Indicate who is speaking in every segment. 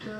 Speaker 1: The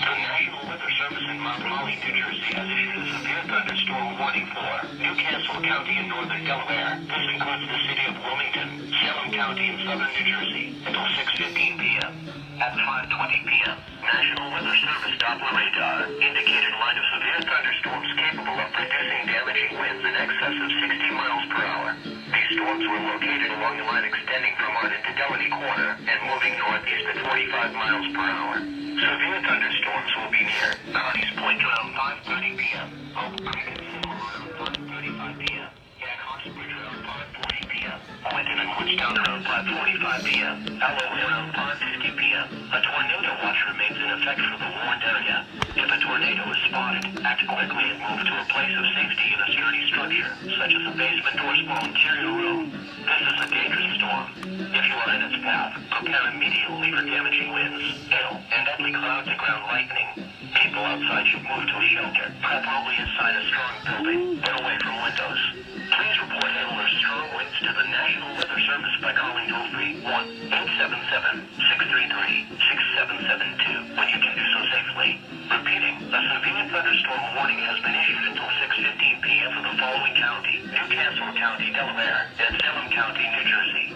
Speaker 1: National Weather Service in Mount Holly, New Jersey has issued a severe thunderstorm warning for Newcastle County in northern Delaware. This includes the city of Wilmington, Salem County in southern New Jersey until 6:15 p.m. At 5:20 p.m., National Weather Service Doppler radar indicated a line of severe thunderstorms capable of producing damaging winds in excess of 60 miles per hour. These storms were located along the line extending from Arden to Delaney Corner and moving northeast at 45 miles per hour. Severe thunderstorms will be near Hardy's Point around 5:30 p.m., Oak Creek and Sycamore around 5:35 p.m., and Oxbridge around 5:40 p.m., Quinton and Woodstown around 5:45 p.m., Alloway around 5:50 p.m. A tornado watch remains in effect for the warned area. If a tornado is spotted, act quickly and move to a place of safety in a sturdy structure, such as a basement or small interior room. This is a dangerous storm. If you are in its path, prepare immediately for damaging winds, hail, and deadly cloud-to-ground lightning. People outside should move to a shelter, preferably inside a strong building, and away from windows. Please report hail or strong winds to the National Weather Service by calling toll-free 1-877-633-6772 when you can do so safely. Repeating, a severe thunderstorm warning has been issued until 6:15 p.m. for the following county: Newcastle County, Delaware, and Salem County, New Jersey.